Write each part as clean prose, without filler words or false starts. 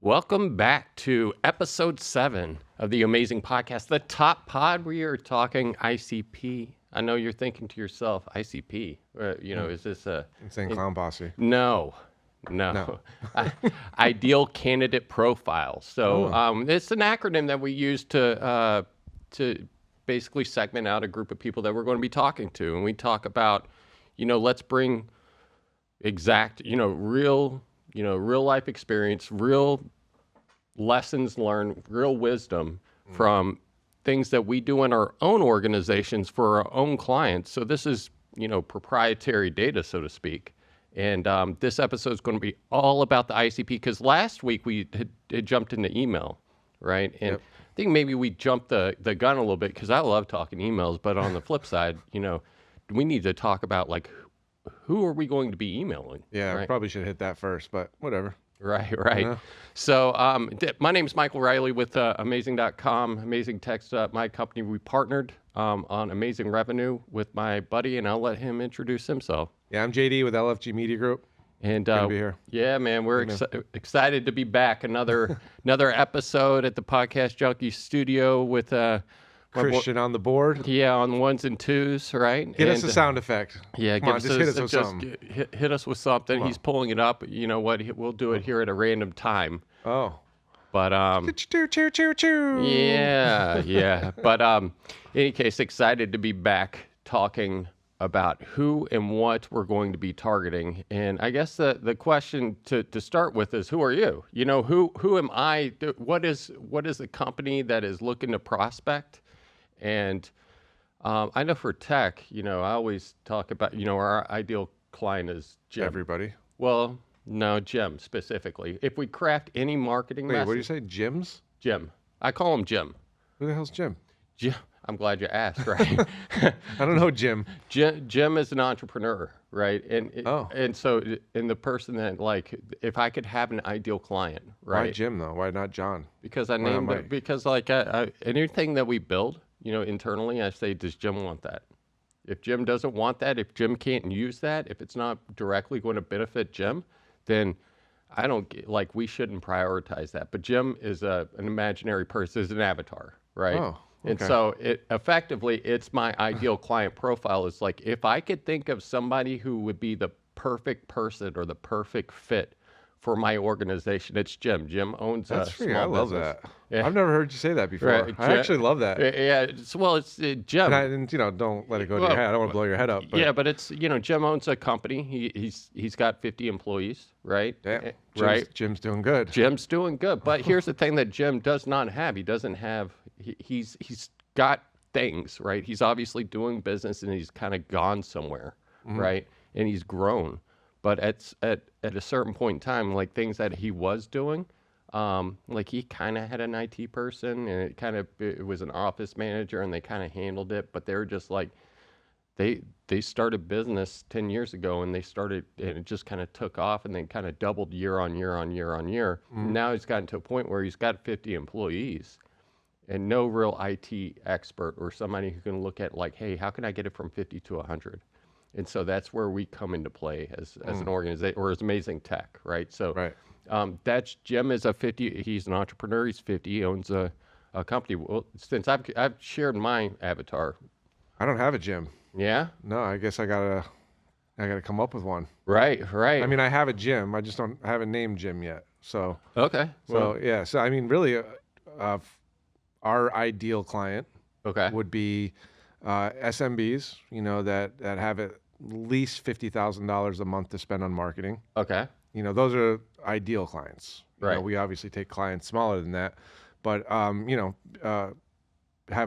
Welcome back to episode 7 of the Amazing Podcast, the top pod where you're talking ICP. I know you're thinking to yourself, ICP, is this a... Insane Clown Posse. No. Ideal Candidate Profile. So it's an acronym that we use to basically segment out a group of people that we're going to be talking to. And we talk about, let's bring real life experience, real lessons learned, real wisdom from things that we do in our own organizations for our own clients. So this is, proprietary data, so to speak. And this episode is going to be all about the ICP because last week we had jumped into email, right? And I think maybe we jumped the gun a little bit because I love talking emails. But on the flip side, we need to talk about who are we going to be emailing? Yeah, right? we probably should hit that first, but whatever. Right. Yeah. So my name is Michael Riley with Amazing.com, Amazing Text, my company. We partnered on Amazing Revenue with my buddy, and I'll let him introduce himself. Yeah, I'm JD with LFG Media Group. And Good to be here. Yeah, man, we're excited to be back. Another episode at the Podcast Junkie Studio with Christian on the board. Yeah, on ones and twos, right? Hit us a sound effect. Yeah, Come on, just hit us with something. Hit us with something. He's pulling it up. You know what? We'll do it here at a random time. Oh. But choo. Yeah. But in any case, excited to be back talking about who and what we're going to be targeting. And I guess the question to start with is, who are you? Who am I? What is the company that is looking to prospect? And I know for tech, I always talk about, our ideal client is Jim. Everybody. Well, no, Jim specifically. If we craft any marketing message. What do you say, Jims? Jim. I call him Jim. Who the hell's Jim? Jim. I'm glad you asked, right? I don't know Jim. Jim is an entrepreneur, right? And so the person that if I could have an ideal client, right? Why Jim though? Why not John? Because I named it because anything that we build, internally, I say, does Jim want that? If Jim doesn't want that, if Jim can't use that, if it's not directly going to benefit Jim, then I don't we shouldn't prioritize that. But Jim is an imaginary person, is an avatar, right? Oh. Okay. And so it's my ideal client profile. Is if I could think of somebody who would be the perfect person or the perfect fit for my organization, it's Jim. Jim owns a small business. I love that. Yeah. I've never heard you say that before. Right. I actually love that. Yeah. It's Jim. And don't let it go to your head. I don't want to blow your head up. But. Yeah, but it's Jim owns a company. He's got 50 employees, right? Yeah. Jim's doing good. Jim's doing good. But here's the thing that Jim does not have. He doesn't have. He's got things, right? He's obviously doing business and he's kind of gone somewhere, right? And he's grown. But at a certain point in time, things that he was doing, he kind of had an IT person and it was an office manager and they kind of handled it, but they were just they started business 10 years ago and it just kind of took off and then kind of doubled year on year on year on year. Now he's gotten to a point where he's got 50 employees and no real IT expert or somebody who can look at hey, how can I get it from 50 to 100? And so that's where we come into play as an organization or as Amazing Tech, right? So that's Jim is he's an entrepreneur, he's 50, he owns a company. Well, since I've shared my avatar. I don't have a Jim. Yeah? No, I guess I gotta come up with one. Right. I mean, I have a Jim, I haven't named Jim yet. So okay. So I mean, really, our ideal client would be SMBs, that have at least $50,000 a month to spend on marketing. Okay. Those are ideal clients. Right. We obviously take clients smaller than that, but have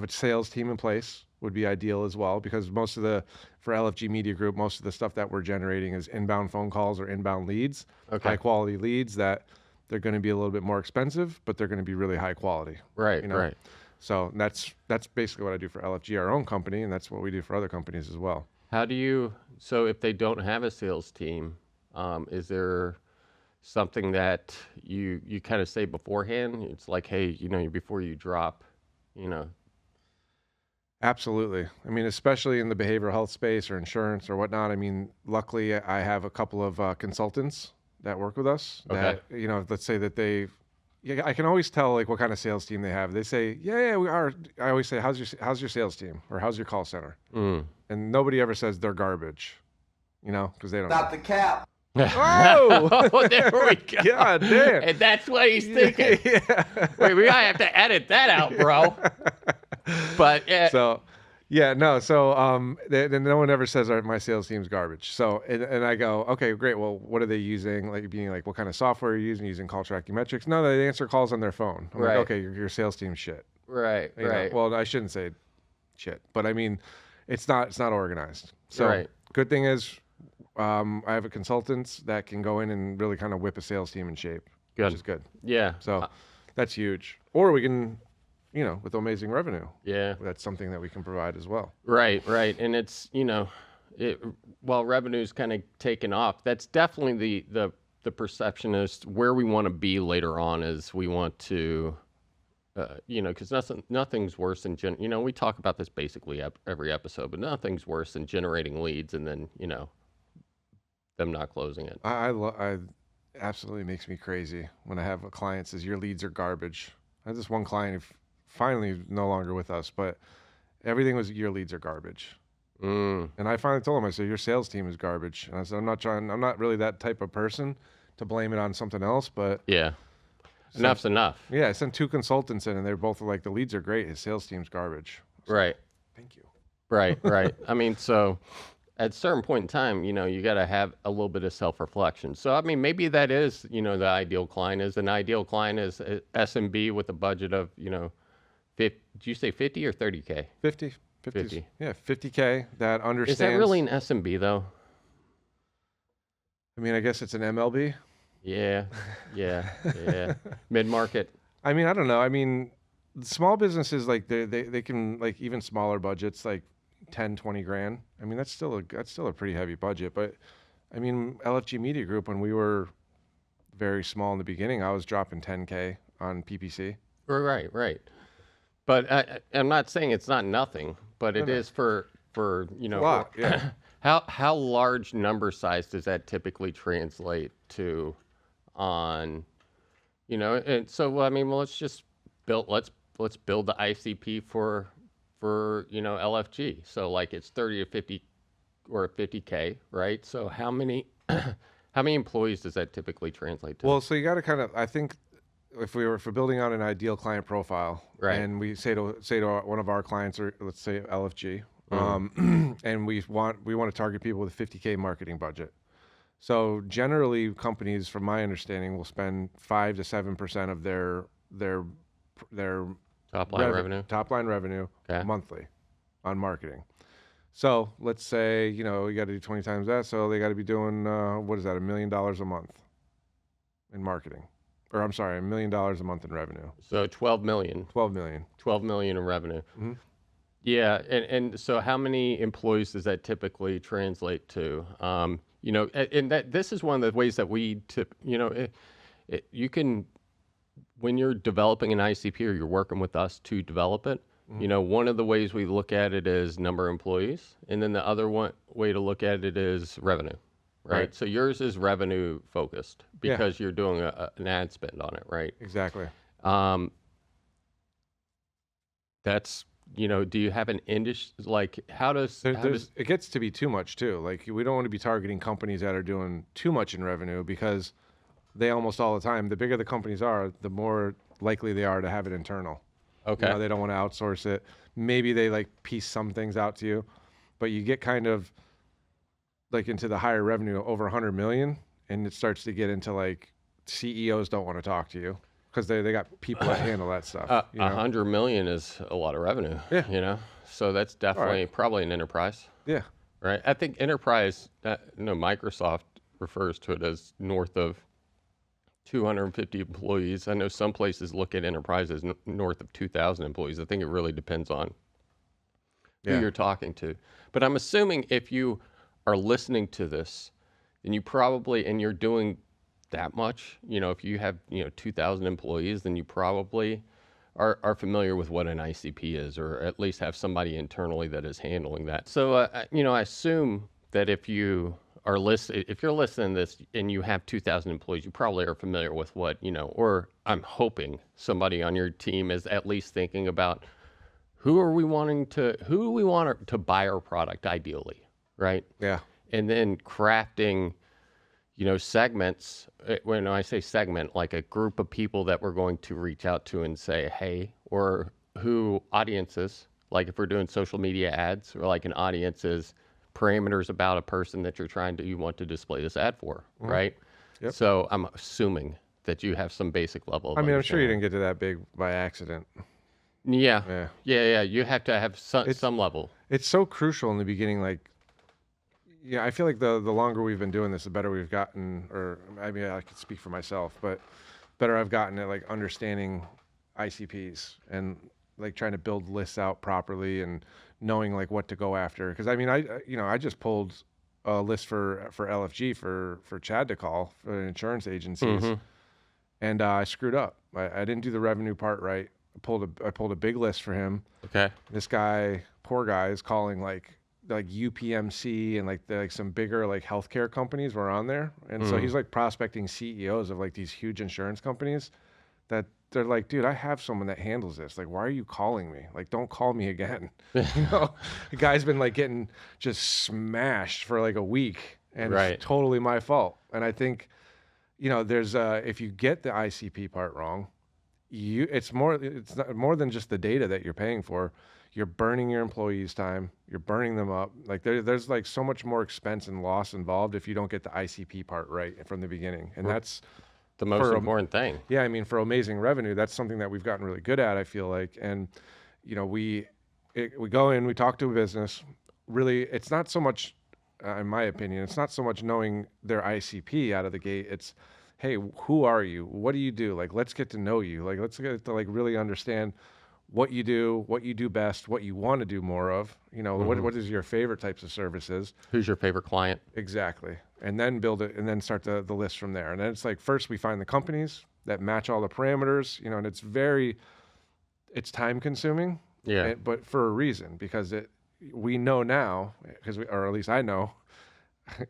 a sales team in place would be ideal as well, because for LFG Media Group, most of the stuff that we're generating is inbound phone calls or inbound leads, high quality leads that they're going to be a little bit more expensive, but they're going to be really high quality. Right. Right. So that's basically what I do for LFG, our own company, and that's what we do for other companies as well. So if they don't have a sales team, is there something that you kind of say beforehand? It's hey, before you drop, Absolutely. I mean, especially in the behavioral health space or insurance or whatnot. I mean, luckily I have a couple of consultants that work with us that, let's say that they yeah, I can always tell like what kind of sales team they have. They say, yeah, we are. I always say, how's your sales team, or how's your call center? And nobody ever says they're garbage, because they don't. Stop the cap. Oh, oh, there we go. God damn. And that's what he's thinking. Yeah. Wait, we gotta have to edit that out, bro. But so, yeah, no. So, then no one ever says my sales team's garbage. So, and I go, okay, great. Well, what are they using? Like being like, what kind of software are you using call tracking metrics? No, they answer calls on their phone. I'm like, okay, your sales team's shit. Right. Well, I shouldn't say shit, but I mean, it's not organized. So, good thing is, I have a consultant that can go in and really kind of whip a sales team in shape, which is good. Yeah. So that's huge. Or we can, with OHmazing revenue. Yeah. That's something that we can provide as well. Right. And it's, while revenue's kind of taken off, that's definitely the perception is where we want to be later on is we want to, because nothing's worse than, we talk about this basically every episode, but nothing's worse than generating leads and then, them not closing it. I absolutely makes me crazy when I have a client says your leads are garbage. I had this one client who finally no longer with us, but everything was your leads are garbage. And I finally told him, I said, your sales team is garbage. And I said, I'm not really that type of person to blame it on something else, but yeah, enough's enough. Yeah, I sent 2 consultants in and they're both like, the leads are great. His sales team's garbage. Right. Thank you. Right. I mean, so at a certain point in time, you got to have a little bit of self-reflection. So, I mean, maybe that is, the ideal client is an ideal client is SMB with a budget of, 50, did you say 50 or 30K? 50. Yeah, 50K that understands. Is that really an SMB though? I mean, I guess it's an MLB. Yeah. Mid-market. I mean, I don't know. I mean, small businesses, like they can, like, even smaller budgets, like 10, 20 grand. I mean, that's still a pretty heavy budget. But I mean, LFG Media Group, when we were very small in the beginning, I was dropping 10K on PPC. Right. But I'm not saying it's not nothing, but it is for a lot, yeah. How large number size does that typically translate to on, and so, I mean, well, let's build the ICP for LFG. So like it's 30 to 50 or 50K, right? So how many employees does that typically translate to? Well, so you got to kind of, I think if we're building out an ideal client profile, right, and we say to one of our clients, or let's say LFG, and we want to target people with a 50K marketing budget. So generally, companies, from my understanding, will spend 5 to 7% of their top line revenue monthly on marketing. So let's say, you got to do 20 times that. So they got to be doing, what is that, $1 million a month in marketing. Or I'm sorry, $1 million a month in revenue. So 12 million. 12 million. 12 million in revenue. Mm-hmm. Yeah. And so how many employees does that typically translate to? And that this is one of the ways that we you can, when you're developing an ICP or you're working with us to develop it, one of the ways we look at it is number of employees. And then the other way to look at it is revenue, right? So yours is revenue focused because you're doing an ad spend on it, right? Exactly. That's, do you have an industry, like it gets to be too much too. Like we don't want to be targeting companies that are doing too much in revenue, because they almost all the time, the bigger the companies are, the more likely they are to have it internal. Okay. They don't want to outsource it. Maybe they like piece some things out to you, but you get kind of like into the higher revenue over 100 million, and it starts to get into like CEOs don't want to talk to you because they got people that handle that stuff. 100 million is a lot of revenue. Yeah. So that's definitely probably an enterprise. Yeah. Right. I think enterprise. Microsoft refers to it as north of 250 employees. I know some places look at enterprises north of 2,000 employees. I think it really depends on who you're talking to. But I'm assuming if you are listening to this, then you probably, and you're doing that much, if you have, 2,000 employees, then you probably are familiar with what an ICP is, or at least have somebody internally that is handling that. So, I assume that if you are listening, if you're listening to this and you have 2,000 employees, you probably are familiar with what, or I'm hoping somebody on your team is at least thinking about who do we want to buy our product ideally, right? Yeah. And then crafting, segments. When I say segment, like a group of people that we're going to reach out to and say, hey, or who audiences, like if we're doing social media ads, or like an audience is parameters about a person that you want to display this ad for, right? Yep. So I'm assuming that you have some basic level of I'm sure you didn't get to that big by accident. Yeah. You have to have some level. It's so crucial in the beginning. Like, I feel like the longer we've been doing this, the better we've gotten, or I could speak for myself, but better I've gotten at like understanding ICPs and like trying to build lists out properly and knowing like what to go after. Because I just pulled a list for LFG for Chad to call for insurance agencies, and I screwed up. I didn't do the revenue part right. I pulled a big list for him. Okay. This guy, poor guy, is calling like UPMC and like some bigger like healthcare companies were on there, and so he's like prospecting CEOs of like these huge insurance companies that they're like, dude, I have someone that handles this. Like, why are you calling me? Like, don't call me again. The guy's been like getting just smashed for like a week, and it's totally my fault. And I think, there's if you get the ICP part wrong, it's not more than just the data that you're paying for. You're burning your employees' time. You're burning them up. Like there's like so much more expense and loss involved if you don't get the ICP part right from the beginning. And that's the most important thing. Yeah, for OHmazing revenue, that's something that we've gotten really good at, I feel like. And we go in, we talk to a business. Really, it's not so much, in my opinion, it's not so much knowing their ICP out of the gate. It's, hey, who are you? What do you do? Like, let's get to know you. Like, let's get to like really understand what you do best, what you want to do more of, what is your favorite types of services? Who's your favorite client? Exactly. And then build it and then start the list from there. And then it's like, first we find the companies that match all the parameters, and it's time consuming. Yeah. But for a reason, because we know now, or at least I know,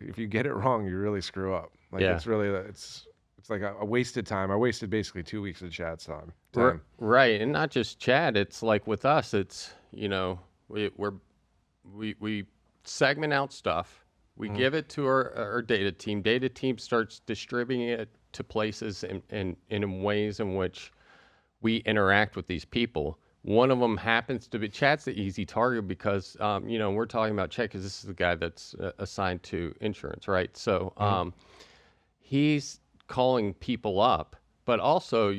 if you get it wrong, you really screw up. Like it's really, it's like a wasted time. I wasted basically 2 weeks of Chad's time. Right. And not just Chad. It's like with us, it's, we segment out stuff. We give it to our data team. Data team starts distributing it to places in ways in which we interact with these people. One of them happens to be Chad's the easy target because, we're talking about Chad because this is the guy that's assigned to insurance, right? So he's calling people up, but also,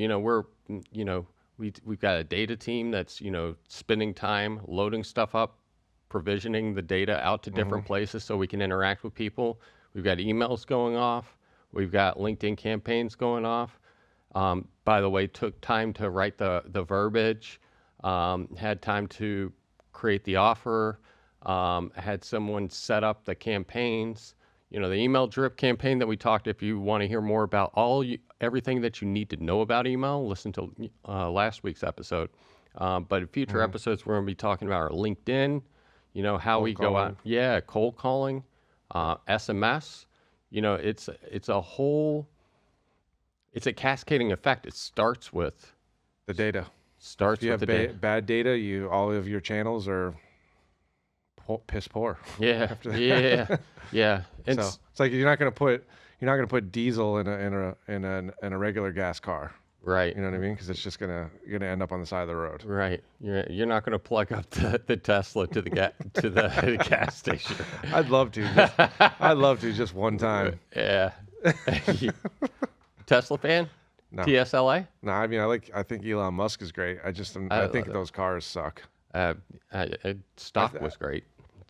we've got a data team that's, spending time loading stuff up, provisioning the data out to different places so we can interact with people. We've got emails going off. We've got LinkedIn campaigns going off. By the way, took time to write the verbiage, had time to create the offer, had someone set up the campaigns. The email drip campaign that we talked, if you want to hear more about everything that you need to know about email, listen to last week's episode. But in future episodes, we're going to be talking about our LinkedIn, how cold we go out. Yeah, cold calling, SMS. It's a cascading effect. It starts with the data. If you have bad data, all of your channels are piss poor. Yeah. Yeah. So it's like you're not going to put diesel in a regular gas car. Right. You know what I mean? Because it's just you're gonna end up on the side of the road. Right. You're not going to plug up the Tesla to the gas station. I'd love to just one time. Yeah. Tesla fan? No. TSLA? No, I think Elon Musk is great. I think those cars suck. Stock was great.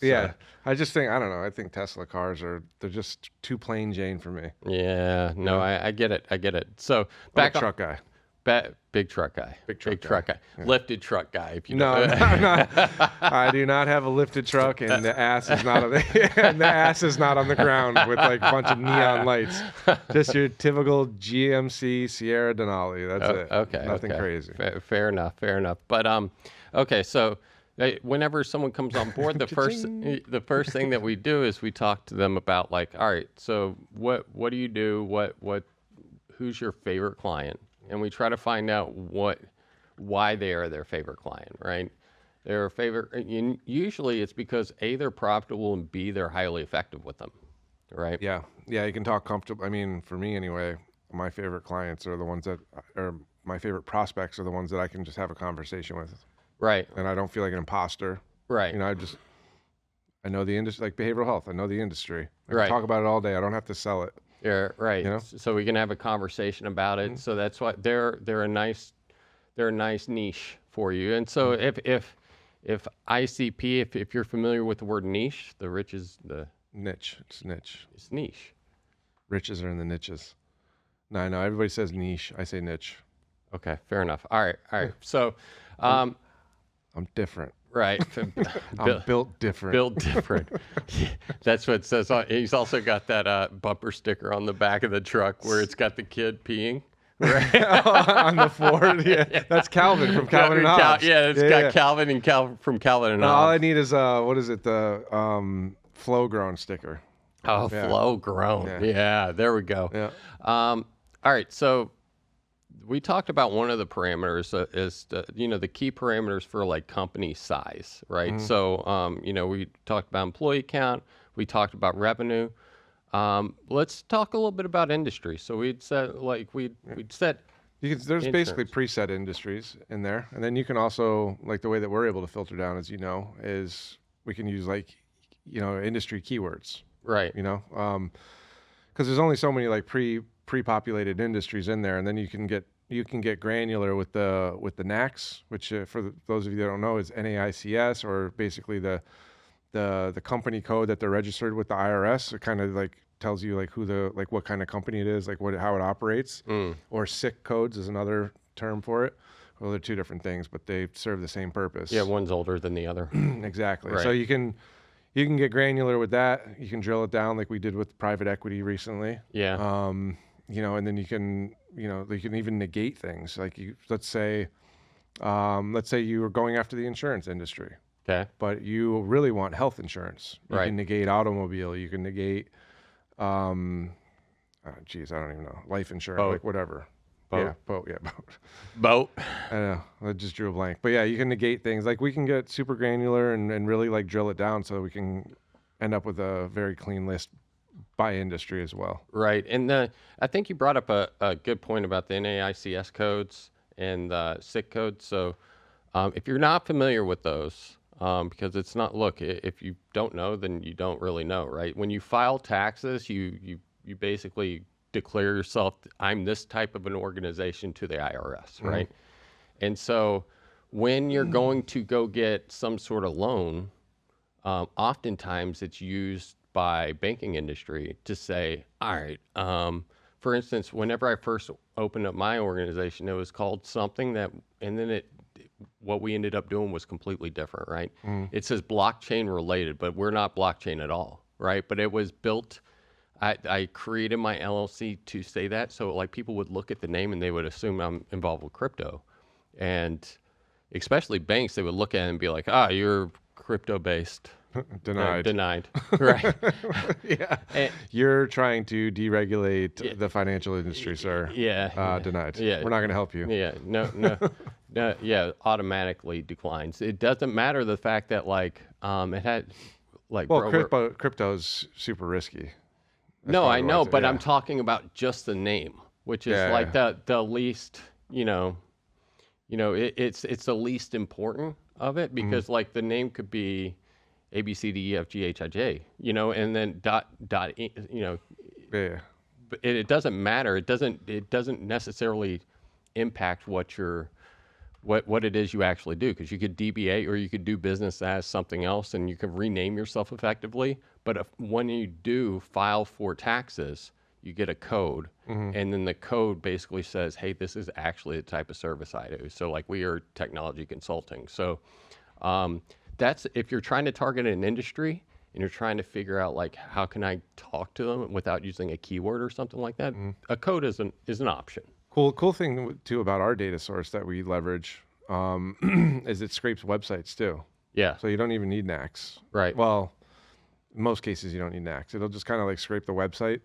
Yeah, I just think, I don't know. I think Tesla cars they're just too plain Jane for me. Yeah, no, I get it. So truck guy. Big truck guy. Big truck guy. Yeah. Lifted truck guy. If you know. I do not have a lifted truck, and the ass is not on the ground with like a bunch of neon lights. Just your typical GMC Sierra Denali. That's it. Okay. Nothing crazy. Fair enough. But okay, so Whenever someone comes on board, the first thing that we do is we talk to them about like, all right, so what do you do? Who's your favorite client? And we try to find out why they are their favorite client, right? Their favorite, and usually it's because A, they're profitable, and B, they're highly effective with them, right? Yeah, you can talk comfortable. I mean, for me anyway, my favorite clients are the ones that, or my favorite prospects are the ones that I can just have a conversation with. Right. And I don't feel like an imposter. Right. You know, I know the industry, like behavioral health. I know the industry. I can Right. talk about it all day. I don't have to sell it. Yeah, right. You know? So we can have a conversation about it. So that's why they're a nice niche for you. And so if ICP, if you're familiar with the word niche, the rich is the niche. It's niche. It's niche. Riches are in the niches. No, I know. Everybody says niche. I say niche. Okay, fair enough. All right. So, I'm different. Right. I'm built different. Built different. That's what it says. He's also got that bumper sticker on the back of the truck where it's got the kid peeing. Right. On the Ford. Yeah. That's Calvin from Calvin and Hobbes. It's got Calvin and from Calvin and Hobbes. All I need is what is it? The flow grown sticker. Oh, yeah. Flow grown. Yeah, there we go. Yeah. All right. So we talked about one of the parameters is the key parameters for like company size, right? Mm-hmm. So we talked about employee count, we talked about revenue. Let's talk a little bit about industry. So we'd said there's basically preset industries in there, and then you can also, like, the way that we're able to filter down, as you know, is we can use industry keywords, right? Because there's only so many like pre-populated industries in there, and then you can get granular with the NAICS, which for those of you that don't know is NAICS, or basically the company code that they're registered with the IRS. It kind of like tells you like what kind of company it is, like how it operates. Or SIC codes is another term for it. Well, they're two different things, but they serve the same purpose. Yeah, one's older than the other. Exactly. Right. So you can get granular with that. You can drill it down like we did with private equity recently. Yeah. And then you can even negate things. Like let's say you were going after the insurance industry. Okay. But you really want health insurance. You can negate automobile. You can negate, I don't even know, life insurance, like whatever. Boat. Yeah, boat. Yeah, boat. Boat. I know. I just drew a blank. But yeah, you can negate things. Like we can get super granular and really like drill it down so we can end up with a very clean list by industry as well. Right. And I think you brought up a good point about the NAICS codes and the SIC codes. So if you're not familiar with those, because it's not, look, if you don't know, then you don't really know, right? When you file taxes, you basically declare yourself, I'm this type of an organization to the IRS, right? And so when you're going to go get some sort of loan, oftentimes it's used by banking industry to say, all right, for instance, whenever I first opened up my organization, it was called something that, and then what we ended up doing was completely different, right? It says blockchain related, but we're not blockchain at all, right? But it was built, I created my LLC to say that. So like people would look at the name and they would assume I'm involved with crypto. And especially banks, they would look at it and be like, you're crypto based. Denied. Right. Yeah. And you're trying to deregulate the financial industry, sir. Yeah. Denied. Yeah. We're not going to help you. Yeah. No. Yeah. Automatically declines. It doesn't matter the fact that it had like. Well, crypto's super risky. No, I know, but I'm talking about just the name, which is the least. It's the least important of it because like the name could be A, B, C, D, E, F, G, H, I, J, and then dot, but it doesn't matter. It doesn't necessarily impact what it is you actually do, because you could DBA or you could do business as something else and you can rename yourself effectively. But when you do file for taxes, you get a code, and then the code basically says, hey, this is actually the type of service I do. So like we are technology consulting. So that's if you're trying to target an industry and you're trying to figure out like how can I talk to them without using a keyword or something like that, a code is an option. Cool thing too about our data source that we leverage is it scrapes websites too. Yeah. So you don't even need NACs. Right. Well, in most cases you don't need NACs. It'll just kind of like scrape the website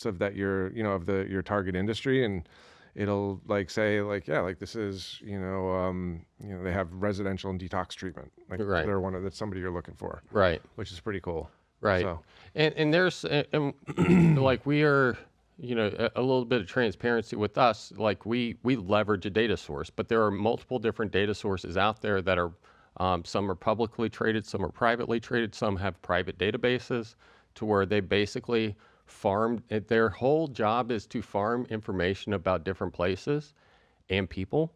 of that your target industry, and it'll like say like, yeah, like this is, they have residential and detox treatment. Like Right. they're that's somebody you're looking for. Right. Which is pretty cool. Right. So. And there's, like we are, a little bit of transparency with us. Like we leverage a data source, but there are multiple different data sources out there that are, some are publicly traded, some are privately traded, some have private databases to where they basically their whole job is to farm information about different places and people,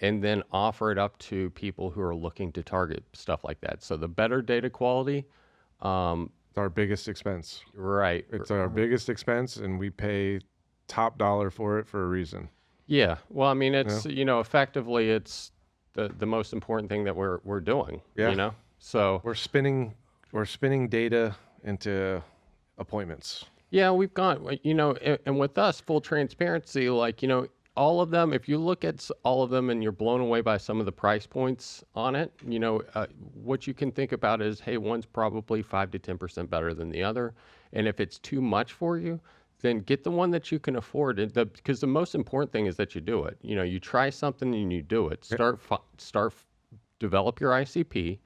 and then offer it up to people who are looking to target stuff like that. So the better data quality, it's our biggest expense. Right. It's our biggest expense, and we pay top dollar for it for a reason. Yeah. Well, I mean, it's, effectively it's the most important thing that we're doing, Yeah. So we're spinning data into appointments. Yeah, we've got, and with us, full transparency, like, all of them, if you look at all of them and you're blown away by some of the price points on it, what you can think about is, hey, one's probably 5 to 10% better than the other. And if it's too much for you, then get the one that you can afford. Because the most important thing is that you do it. You try something and you do it. Develop your ICP,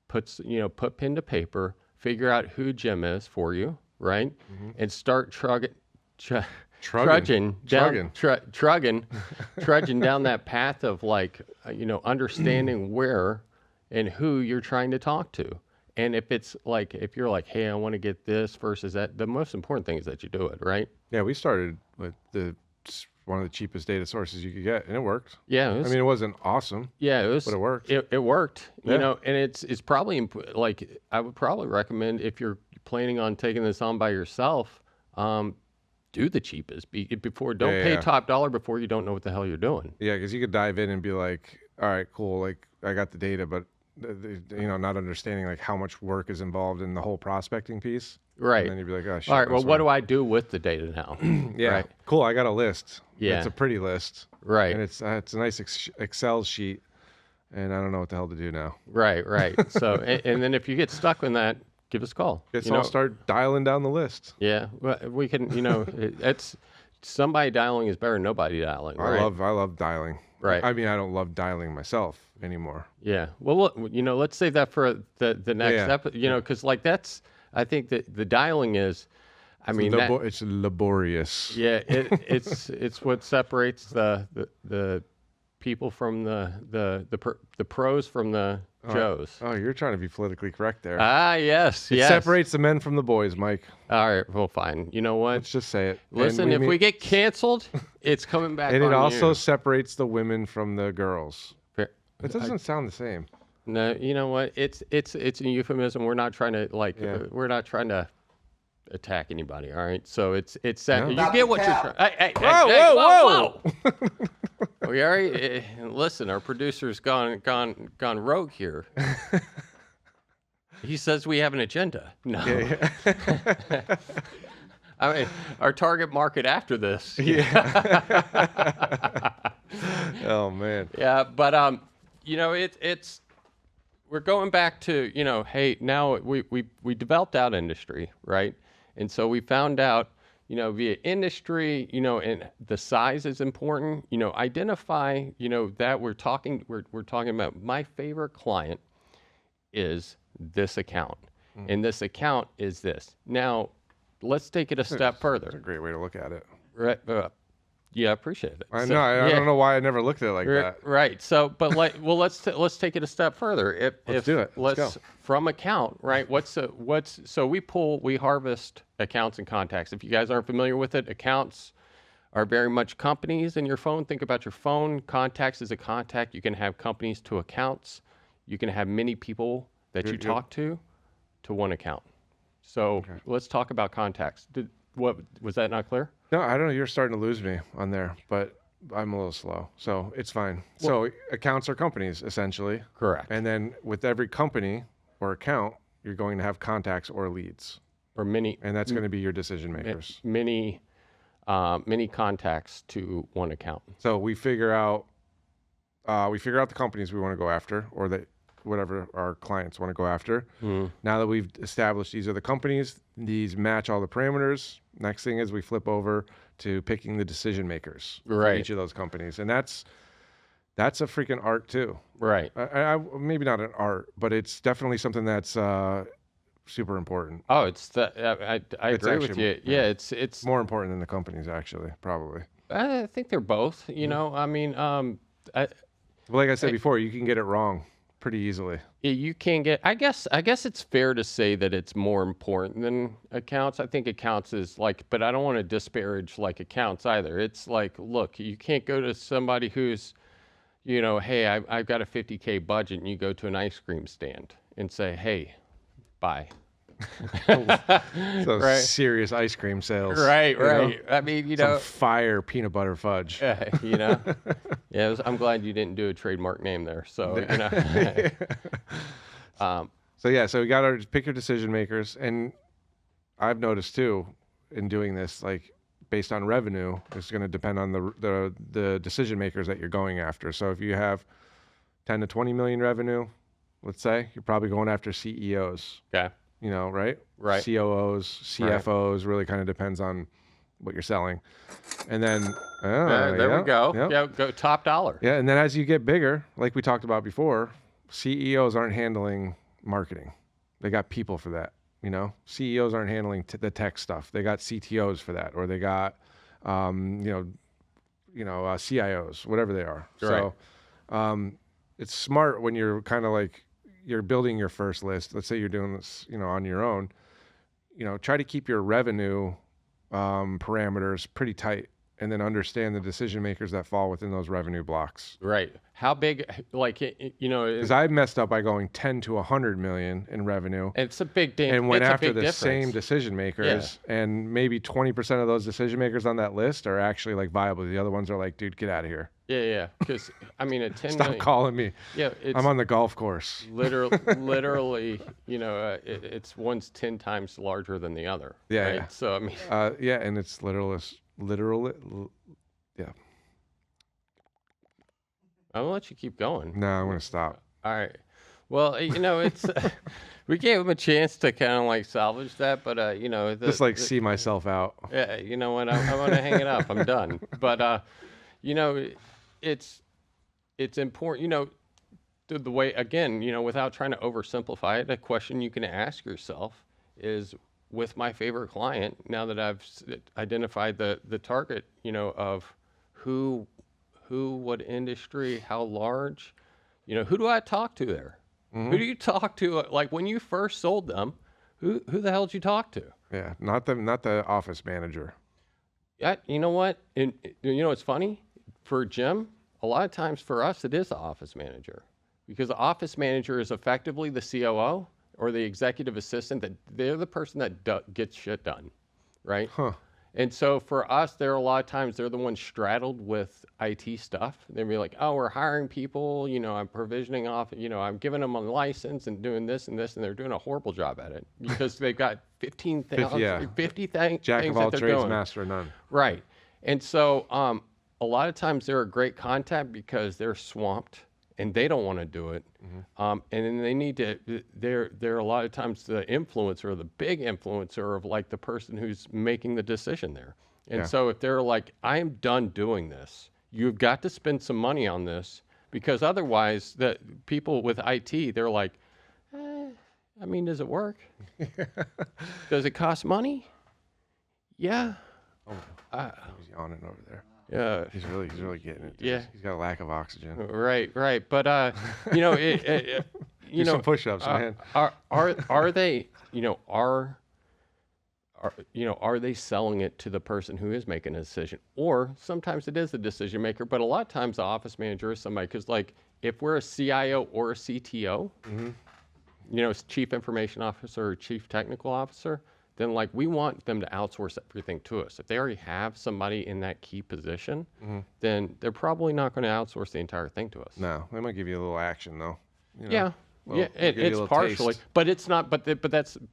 put pen to paper, figure out who Jim is for you. Right. Mm-hmm. And start trudging down that path of like, understanding where and who you're trying to talk to. And if it's like, if you're like, hey, I want to get this versus that, the most important thing is that you do it. Right. Yeah. We started with one of the cheapest data sources you could get, and it worked. Yeah. It wasn't awesome. Yeah. But it worked. It worked, and it's probably like, I would probably recommend if you're planning on taking this on by yourself, do the cheapest before. Don't pay top dollar before you don't know what the hell you're doing. Yeah, because you could dive in and be like, all right, cool, like I got the data, but not understanding like how much work is involved in the whole prospecting piece. Right. And then you'd be like, oh shit. All right. Well, what do I do with the data now? Yeah. Right. Cool. I got a list. Yeah. It's a pretty list. Right. And it's a nice Excel sheet, and I don't know what the hell to do now. Right. So, and then if you get stuck in that, give us a call. I'll start dialing down the list. Yeah, well, we can. It's somebody dialing is better than nobody dialing. Right? I love dialing. Right. I mean, I don't love dialing myself anymore. Yeah. Well, let's save that for the next episode. Because like that's, I think that the dialing is, it's laborious. Yeah. It's what separates the people from the pros from the Joes. Oh, you're trying to be politically correct there. Yes. It separates the men from the boys, Mike. All right. Well, fine. You know what? Let's just say it. Listen, if we get canceled, it's coming back and on it also you. Separates the women from the girls. Fair. It doesn't sound the same. No, you know what? It's a euphemism. We're not trying to we're not trying to attack anybody. All right. So it's that you get what you're trying. Hey, whoa. We already listen. Our producer's gone rogue here. He says we have an agenda. No. Yeah. I mean, our target market after this. Yeah. Oh man. Yeah, but it's we're going back to hey, now we developed out industry, right? And so we found out via industry, and the size is important. Identify that we're talking about my favorite client is this account, and this account is this. Now, let's take it a step further. That's a great way to look at it. Right. Yeah, I appreciate it. I know. I don't know why I never looked at it like that. Right. So, but let's take it a step further. Let's do it. Let's go. From account, right? So we harvest accounts and contacts. If you guys aren't familiar with it, accounts are very much companies in your phone. Think about your phone. Contacts is a contact. You can have companies to accounts. You can have many people that you talk to one account. So let's talk about contacts. Was that not clear? No, I don't know. You're starting to lose me on there, but I'm a little slow, so it's fine. So accounts are companies, essentially. Correct. And then with every company or account, you're going to have contacts or leads. Or many. And that's going to be your decision makers. Many contacts to one account. So we figure out the companies we want to go after, or that whatever our clients want to go after. Now that we've established these are the companies, these match all the parameters. Next thing is we flip over to picking the decision makers for each of those companies, and that's a freaking art too. Right. Maybe not an art, but it's definitely something that's super important. Oh, I agree with you. Yeah, it's more important than the companies, actually, probably. I think they're both. You know, I mean, like I said before, you can get it wrong pretty easily. You can get. I guess it's fair to say that it's more important than accounts. I think accounts is like, but I don't want to disparage like accounts either. It's like, look, you can't go to somebody who's, you know, hey, I've got a $50K budget, and you go to an ice cream stand and say, hey, bye. Those serious ice cream sales. Right. I mean, you know, some fire peanut butter fudge. You know, yeah. I'm glad you didn't do a trademark name there. So, you know. So we got to pick your decision makers, and I've noticed too in doing this, like based on revenue, it's going to depend on the decision makers that you're going after. So if you have 10 to 20 million revenue, let's say, you're probably going after CEOs. Okay. You know, right? COOs, CFOs, really kind of depends on what you're selling. And then, there we go. Yep. Yeah, go top dollar. Yeah, and then as you get bigger, like we talked about before, CEOs aren't handling marketing. They got people for that, you know? CEOs aren't handling the tech stuff. They got CTOs for that, or they got, CIOs, whatever they are. Right. So it's smart when you're kind of like, you're building your first list. Let's say you're doing this, you know, on your own, you know, try to keep your revenue parameters pretty tight, and then understand the decision makers that fall within those revenue blocks. Right. How big, like, you know, because I messed up by going 10 to 100 million in revenue. It's a big difference. And went after the same decision makers, and maybe 20% of those decision makers on that list are actually like viable. The other ones are like, dude, get out of here. Yeah. Because I mean, at 10 Stop calling me. Yeah. I'm on the golf course. Literally, you know, it's one's 10 times larger than the other. Yeah. Right? Yeah. So, I mean. And it's literal. Yeah. I'm gonna let you keep going. No, I'm gonna stop. All right. Well, you know, it's we gave him a chance to kind of like salvage that, but you know, just like see myself out. Yeah, you know what? I'm gonna hang it up. I'm done. But you know, it's important. You know, the way again, you know, without trying to oversimplify it, a question you can ask yourself is, with my favorite client, now that I've identified the target, you know, of who, what industry, how large, you know, who do I talk to there? Mm-hmm. Who do you talk to? Like when you first sold them, who the hell did you talk to? Yeah, not the office manager. Yeah, you know what? And you know, it's funny for Jim. A lot of times for us, it is the office manager, because the office manager is effectively the COO or the executive assistant. That they're the person that gets shit done, right? Huh. And so for us, there are a lot of times they're the ones straddled with IT stuff. They'll be like, oh, we're hiring people, you know, I'm provisioning off, you know, I'm giving them a license and doing this and this, and they're doing a horrible job at it because they've got 50 things Jack of all that they're trades, doing. master of none. Right. And so a lot of times they're a great contact because they're swamped and they don't want to do it. Mm-hmm. And then they need to, they're a lot of times the influencer, the big influencer of like the person who's making the decision there. And so if they're like, I am done doing this, you've got to spend some money on this, because otherwise the people with IT, they're like, I mean, does it work? Does it cost money? Yeah. Oh, he's yawning over there. Yeah, he's really getting it. Yeah, he's got a lack of oxygen. Right. But you know, you know, some push-ups, man. Are they? You know, are they selling it to the person who is making a decision? Or sometimes it is the decision maker, but a lot of times the office manager is somebody. Because like, if we're a CIO or a CTO, mm-hmm. you know, chief information officer or chief technical officer, then like we want them to outsource everything to us. If they already have somebody in that key position, mm-hmm. then they're probably not going to outsource the entire thing to us. No, they might give you a little action though. You know, yeah, it's partially, taste. But it's not. But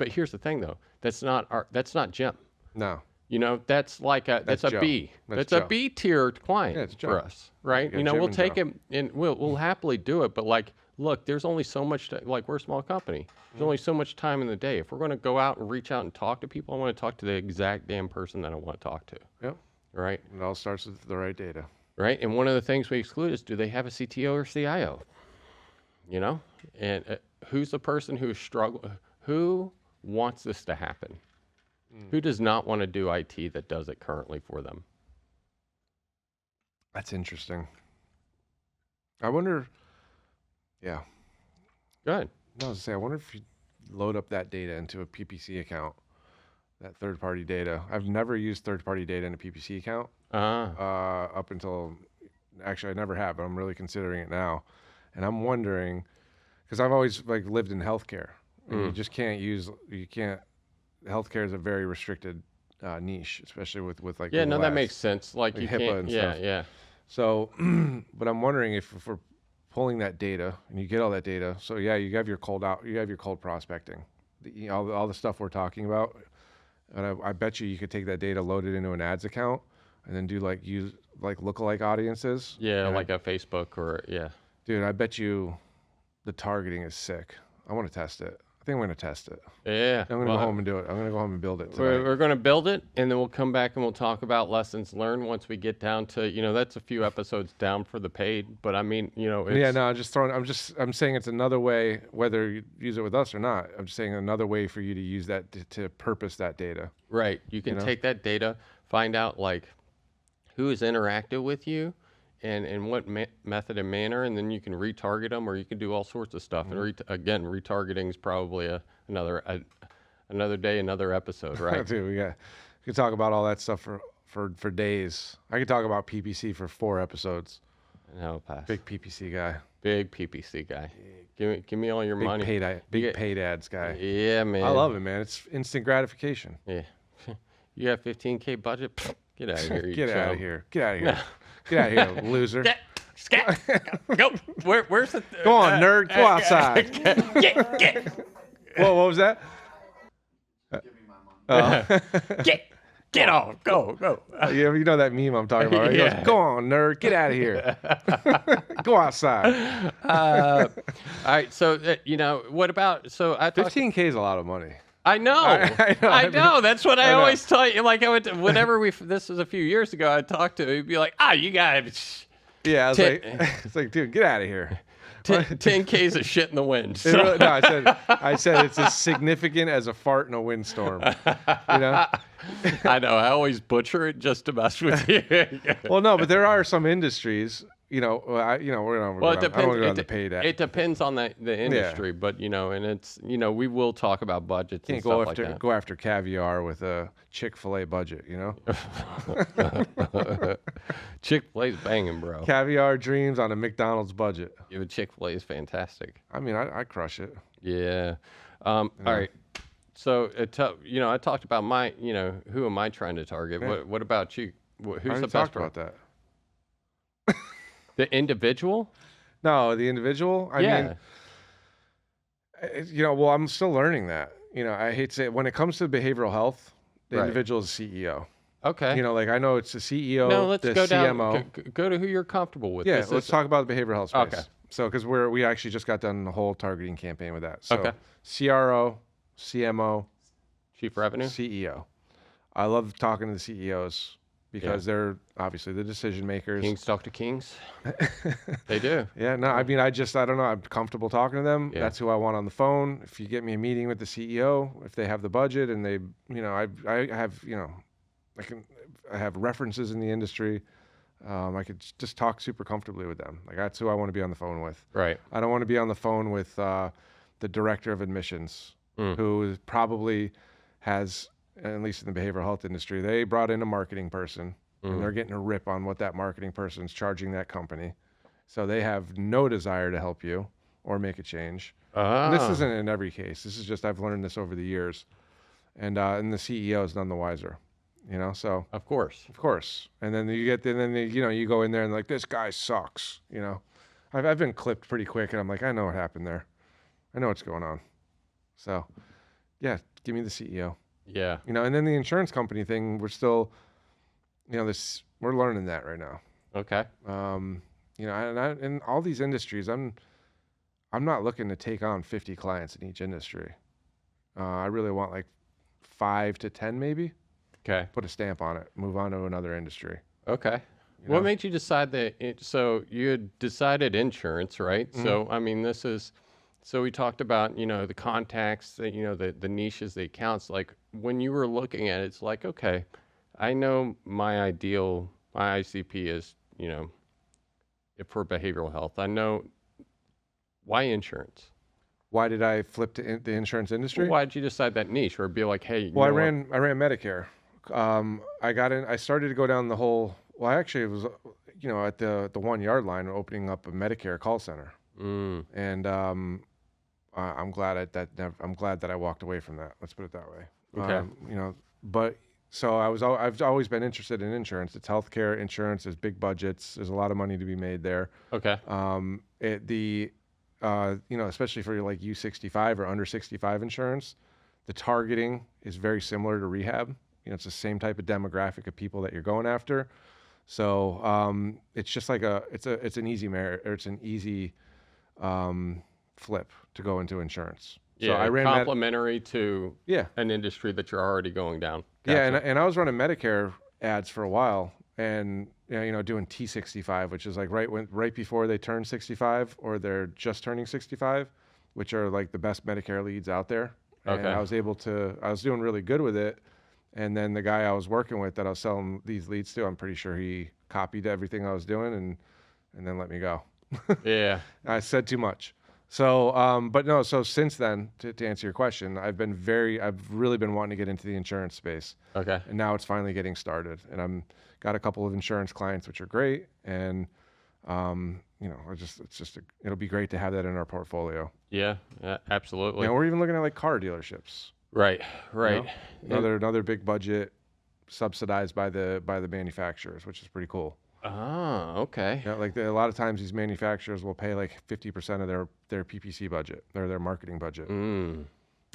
here's the thing though. That's not Jim. No. You know, that's like that's a B. That's a B tier client for us, right? You know, we'll take him and we'll happily do it. But like look, there's only so much, like we're a small company. There's only so much time in the day. If we're going to go out and reach out and talk to people, I want to talk to the exact damn person that I want to talk to. Yep. Right? It all starts with the right data. Right? And one of the things we exclude is, do they have a CTO or CIO? You know? And who's the person who who wants this to happen? Who does not want to do IT that does it currently for them? That's interesting. I wonder, yeah. Go ahead. No, I was gonna say, I wonder if you load up that data into a PPC account, that third-party data. I've never used third-party data in a PPC account up until, actually I never have, but I'm really considering it now. And I'm wondering, because I've always like lived in healthcare, and you just can't healthcare is a very restricted niche, especially with like yeah, Google that Ads, makes sense. Like you HIPAA can't, and yeah, stuff. yeah. So, but I'm wondering if we're pulling that data and you get all that data. So yeah, you have your cold prospecting, all the stuff we're talking about. And I bet you could take that data, load it into an ads account, and then do use lookalike audiences. Yeah, like a Facebook or Dude, I bet you the targeting is sick. I want to test it. I think I'm going to test it. Yeah. I'm going to go home and do it. I'm going to go home and build it tonight. We're going to build it, and then we'll come back and we'll talk about lessons learned once we get down to, that's a few episodes down for the paid, but I mean, it's, yeah, no, I'm saying it's another way, whether you use it with us or not. I'm just saying another way for you to use that to purpose that data. Right. You can take that data, find out who has interacted with you, and what method and manner, and then you can retarget them, or you can do all sorts of stuff. And again, retargeting is probably another day, another episode, right? Dude, we could talk about all that stuff for days. I could talk about PPC for 4 episodes. No, pass. Big PPC guy. Big PPC guy. Give me all your money. Big paid ads guy. Yeah, man. I love it, man. It's instant gratification. Yeah. You have $15K budget? Get out of here. Get out of here. Get out of here. Get out of here, loser. Go. Where's the... Go on, nerd. Go outside. Get. Whoa, what was that? Get on. Go. You know that meme I'm talking about, right? Yeah. He goes, go on, nerd. Get out of here. Go outside. All right. So, what about... So I 15K is a lot of money. I know. I know. That's what I always tell you. Like, whenever this was a few years ago, I'd talk to him. He'd be like, you got it. Yeah, it's like, dude, get out of here. 10K's of shit in the wind. So. Really, no, I said it's as significant as a fart in a windstorm. I know. I always butcher it just to mess with you. Well, no, but there are some industries. I don't want to go on the paid ad. It depends on the industry, but and it's we will talk about budgets and stuff like that. Go after caviar with a Chick-fil-A budget, Chick-fil-A's banging, bro. Caviar dreams on a McDonald's budget. Yeah, but Chick-fil-A is fantastic. I mean, I crush it. Yeah. All right. So I talked about my who am I trying to target? Yeah. What about you? Who's the best? Talked about that. The individual? No, the individual. I mean, well, I'm still learning that. I hate to say it. When it comes to behavioral health, the individual is the CEO. Okay. I know it's the CEO, let's the go CMO. Down. Go to who you're comfortable with. Yeah, let's talk about the behavioral health space. Okay. So, because we actually just got done the whole targeting campaign with that. So, okay. CRO, CMO, Chief Revenue, CEO. I love talking to the CEOs. Because they're obviously the decision makers. Kings talk to kings. They do. Yeah, no, I mean, I don't know. I'm comfortable talking to them. Yeah. That's who I want on the phone. If you get me a meeting with the CEO, if they have the budget and they, I have, I have references in the industry. I could just talk super comfortably with them. Like, that's who I want to be on the phone with. Right. I don't want to be on the phone with the director of admissions, who probably has, at least in the behavioral health industry, they brought in a marketing person and they're getting a rip on what that marketing person's charging that company. So they have no desire to help you or make a change. And this isn't in every case. This is just, I've learned this over the years. And the CEO is none the wiser, so. Of course. And then you go in there and like, this guy sucks, I've been clipped pretty quick and I'm like, I know what happened there. I know what's going on. So yeah, give me the CEO. Yeah. And then the insurance company thing, we're still, we're learning that right now. Okay. And all these industries, I'm I'm not looking to take on 50 clients in each industry. I really want like 5 to 10 maybe. Okay. Put a stamp on it. Move on to another industry. Okay. You What know? made you decide that? So you had decided insurance, right? So I mean, this is. So we talked about the contacts, the niches, the accounts. Like when you were looking at it, it's like, okay, I know my ICP is if for behavioral health. I know why insurance. Why did I flip to the insurance industry? Why did you decide that niche, or be like, hey, Well, I ran Medicare. I got in. I started to go down the whole. Well, actually, it was at the 1 yard line, opening up a Medicare call center, and I'm glad I'm glad that I walked away from that. Let's put it that way. Okay. But so I've always been interested in insurance. It's healthcare insurance. There's big budgets. There's a lot of money to be made there. Okay. Especially for like U65 or under 65 insurance, the targeting is very similar to rehab. It's the same type of demographic of people that you're going after. So it's just like it's an easy flip to go into insurance. Yeah, so I ran complementary to an industry that you're already going down. Gotcha. Yeah, and I was running Medicare ads for a while, and doing T65, which is like right before they turn 65 or they're just turning 65, which are like the best Medicare leads out there. And I was doing really good with it. And then the guy I was working with that I was selling these leads to, I'm pretty sure he copied everything I was doing and then let me go. Yeah. I said too much. So, but no, so since then, to answer your question, I've really bbeen wanting to get into the insurance space. Okay. And now it's finally getting started, and got a couple of insurance clients, which are great. And, it'll be great to have that in our portfolio. Yeah, absolutely. We're even looking at like car dealerships. Right. Another big budget subsidized by the manufacturers, which is pretty cool. Oh, okay. Yeah, like a lot of times these manufacturers will pay like 50% of their PPC budget or their marketing budget. And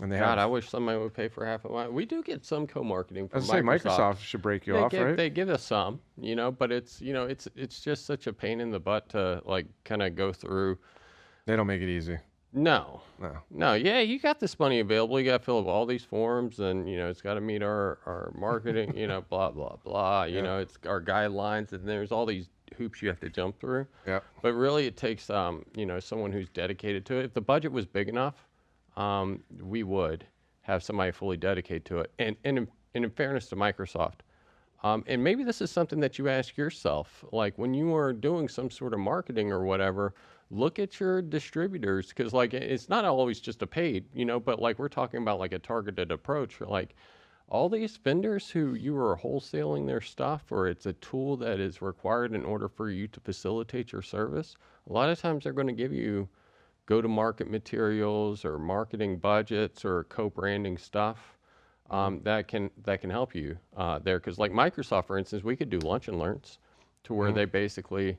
I wish somebody would pay for half of mine. We do get some co-marketing from Microsoft. Microsoft should break you off, right? They give us some, but it's just such a pain in the butt to like kind of go through. They don't make it easy. No. Yeah, you got this money available. You got to fill up all these forms, and it's got to meet our marketing. Blah blah blah. It's our guidelines, and there's all these hoops you have to jump through. Yeah. But really, it takes someone who's dedicated to it. If the budget was big enough, we would have somebody fully dedicated to it. And in fairness to Microsoft, and maybe this is something that you ask yourself, like when you are doing some sort of marketing or whatever. Look at your distributors, because like it's not always just a paid, but like we're talking about like a targeted approach. Like all these vendors who you are wholesaling their stuff, or it's a tool that is required in order for you to facilitate your service. A lot of times they're going to give you go-to-market materials or marketing budgets or co-branding stuff that can help you there. Because like Microsoft, for instance, we could do lunch and learns to where they basically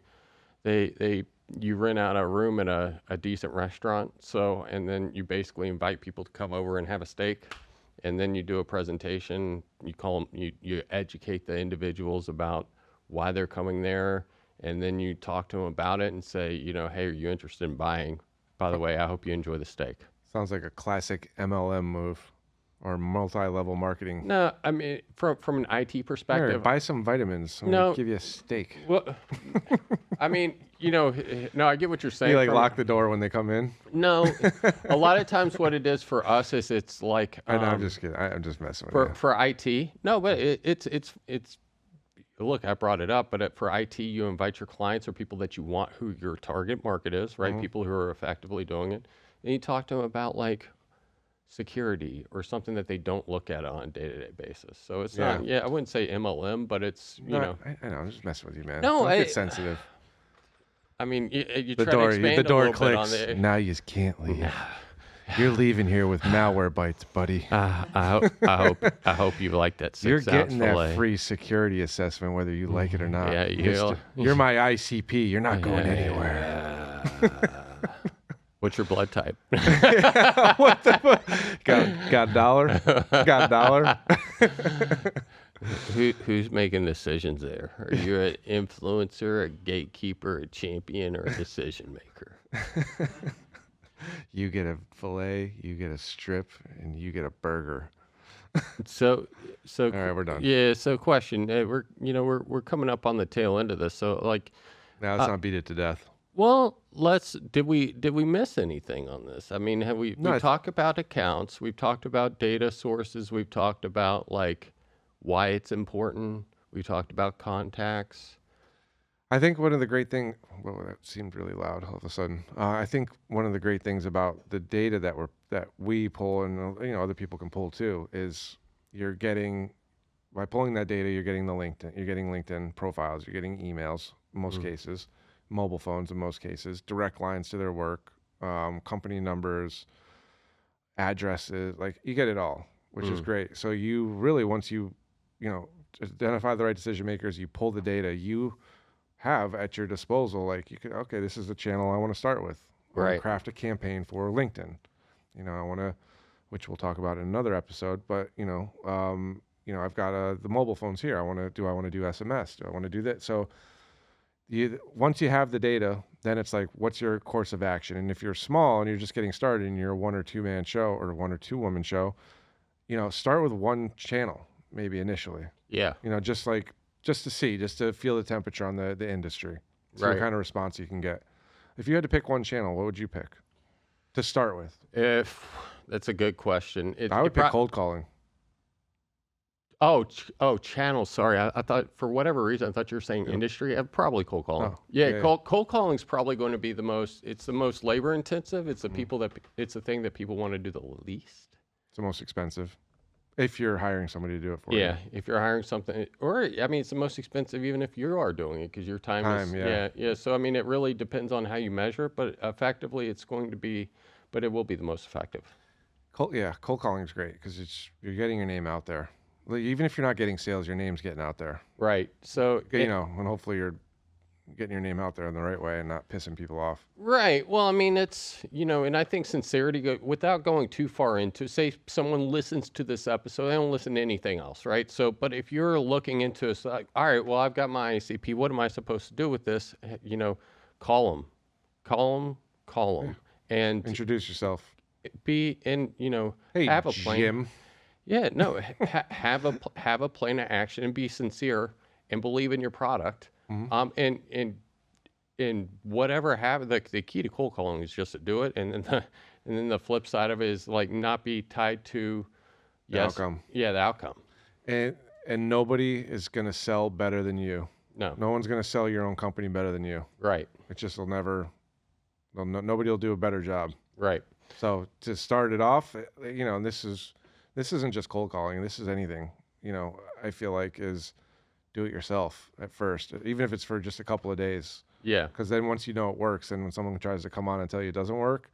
you rent out a room at a decent restaurant. And then you basically invite people to come over and have a steak. And then you do a presentation. You call them, you educate the individuals about why they're coming there. And then you talk to them about it and say, hey, are you interested in buying? By the way, I hope you enjoy the steak. Sounds like a classic MLM move or multi-level marketing. No, I mean, from an IT perspective. Here, buy some vitamins. I'll give you a steak. Well, I mean, no, I get what you're saying. You like lock the door when they come in? No, a lot of times what it is for us is it's like. I know, I'm just kidding. I'm just messing with you. For IT, no, but it's. Look, I brought it up, but for IT, you invite your clients or people that you want, who your target market is, right? People who are effectively doing it, and you talk to them about like security or something that they don't look at on a day-to-day basis. So it's not. Yeah, I wouldn't say MLM, but it's I know. I'm just messing with you, man. No, don't get sensitive. I mean, you the try door, to expand the door a little clicks. bit on the. Now you can't leave. You're leaving here with malware bites, buddy. I hope you like that 6 You're ounce getting fillet. that free security assessment, whether you like it or not. Yeah, you're my ICP. You're not going anywhere. What's your blood type? What the fuck? Got a dollar? Got a dollar? Who's making decisions there? Are you an influencer, a gatekeeper, a champion, or a decision maker? You get a fillet, you get a strip, and you get a burger. So, All right, we're done. yeah. So, question: we're coming up on the tail end of this. So, like, Now let's not beat it to death. well, did we miss anything on this? I mean, have we No, talked about accounts, we've talked about data sources, we've talked about like why it's important, we talked about contacts. I think one of the great things, well, that seemed really loud all of a sudden. I think one of the great things about the data that we pull, and other people can pull too, is you're getting, by pulling that data, you're getting LinkedIn profiles, you're getting emails in most cases, mobile phones in most cases, direct lines to their work, company numbers, addresses, like you get it all, which is great. So you really, once you identify the right decision makers, you pull the data, you have at your disposal, like you could, okay, this is the channel I want to start with. I want to craft a campaign for LinkedIn. I want to, which we'll talk about in another episode, but I've got the mobile phones here. I want to do SMS? Do I want to do that? So once you have the data, then it's like, what's your course of action? And if you're small and you're just getting started and you're a 1 or 2 man show or 1 or 2 woman show, start with one channel, maybe initially. Yeah. Just to feel the temperature on the industry. See Right. what kind of response you can get. If you had to pick one channel, what would you pick to start with? If that's a good question. I would pick cold calling. Oh, channel. Sorry, I thought for whatever reason I thought you were saying industry. Probably cold calling. Oh, yeah, yeah. cold calling is probably going to be the most. It's the most labor intensive. It's the people that it's the thing that people want to do the least. It's the most expensive. If you're hiring somebody to do it for you. Yeah, if you're hiring something, or I mean, it's the most expensive even if you are doing it because your time is. Yeah. So I mean, it really depends on how you measure it, but effectively, it's going to be, but it will be the most effective. Cold calling is great because you're getting your name out there. Like, even if you're not getting sales, your name's getting out there. Right. So and hopefully you're getting your name out there in the right way and not pissing people off. Right. Well, I mean, it's, and I think sincerity, without going too far into, say someone listens to this episode, they don't listen to anything else, right? So, but if you're looking into it, like, all right, well, I've got my ICP. What am I supposed to do with this? Call them, and Introduce yourself. hey, have a plan. Jim. Yeah, no, have a plan of action and be sincere and believe in your product. And whatever the key to cold calling is just to do it, and then the flip side of it is like not be tied to The outcome. Yeah, the outcome. And nobody is going to sell better than you. No one's going to sell your own company better than you. Right. It just will never. Nobody will do a better job. Right. So to start it off, and this isn't just cold calling. This is anything. I feel like is do it yourself at first, even if it's for just a couple of days. Yeah. Because then once you know it works, and when someone tries to come on and tell you it doesn't work,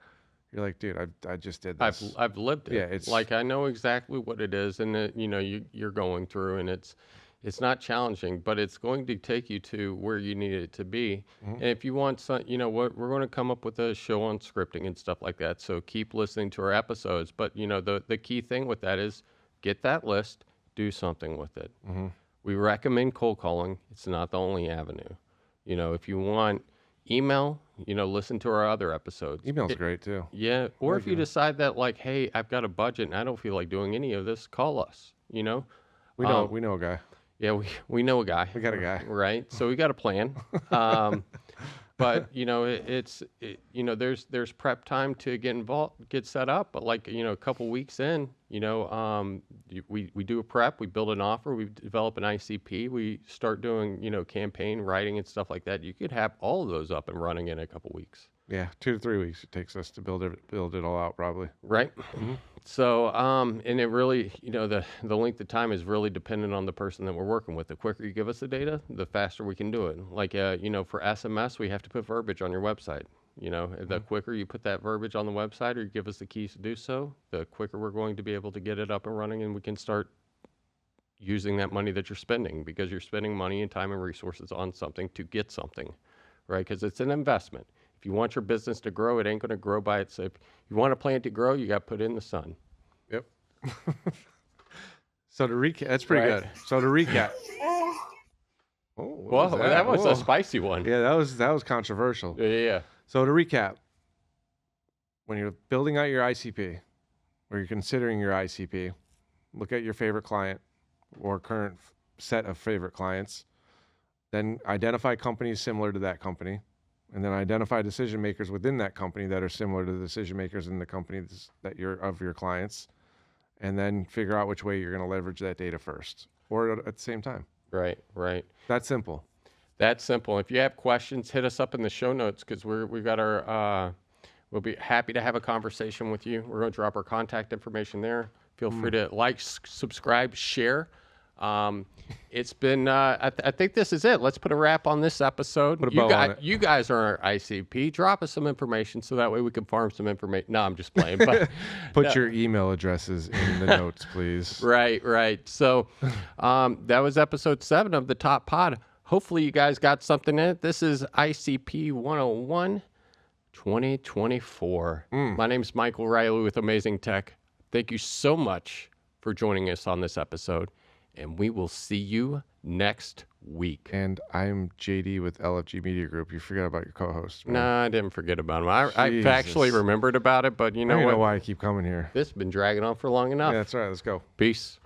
you're like, dude, I just did this. I've lived it. Yeah, it's like I know exactly what it is, and you're going through, and it's not challenging, but it's going to take you to where you need it to be. And if you want some, what we're going to come up with a show on scripting and stuff like that. So keep listening to our episodes. But the key thing with that is get that list, do something with it. We recommend cold calling. It's not the only avenue. If you want email, listen to our other episodes. Email's great too. Yeah. Or if you decide that like, hey, I've got a budget and I don't feel like doing any of this, call us, We know a guy. Yeah, we know a guy. We got a guy. Right. So we got a plan. But there's prep time to get involved, get set up. But like a couple weeks in, we do a prep, we build an offer, we develop an ICP, we start doing campaign writing and stuff like that. You could have all of those up and running in a couple weeks. Yeah, 2 to 3 weeks it takes us to build it all out, probably. Right. So, and it really, the length of time is really dependent on the person that we're working with. The quicker you give us the data, the faster we can do it. Like, for SMS, we have to put verbiage on your website. The quicker you put that verbiage on the website or you give us the keys to do so, the quicker we're going to be able to get it up and running, and we can start using that money that you're spending, because you're spending money and time and resources on something to get something, right? Because it's an investment. If you want your business to grow, it ain't going to grow by itself. If you want a plant to grow, you got to put it in the sun. Yep. So to recap, that's pretty good. So to recap. Whoa, that was a spicy one. Yeah, that was controversial. Yeah. So to recap, when you're building out your ICP or you're considering your ICP, look at your favorite client or current set of favorite clients, then identify companies similar to that company, and then identify decision makers within that company that are similar to the decision makers in the companies that you're of your clients, and then figure out which way you're going to leverage that data first or at the same time. Right, right. That's simple. That's simple. If you have questions, hit us up in the show notes because we've got our, we'll be happy to have a conversation with you. We're going to drop our contact information there. Feel free to like, subscribe, share. It's been, I think this is it. Let's put a wrap on this episode. Put a bow on it. You guys are our ICP. Drop us some information so that way we can farm some information. No, I'm just playing. But Put your email addresses in the notes, please. Right, right. So that was episode 7 of the Top Pod. Hopefully you guys got something in it. This is ICP 101 2024. My name's Michael Riley with Amazing Tech. Thank you so much for joining us on this episode, and we will see you next week. And I'm JD with LFG Media Group. You forgot about your co-host. No, I didn't forget about him. I've actually remembered about it, but you know I don't what? know why I keep coming here. This has been dragging on for long enough. Yeah, that's right. Let's go. Peace.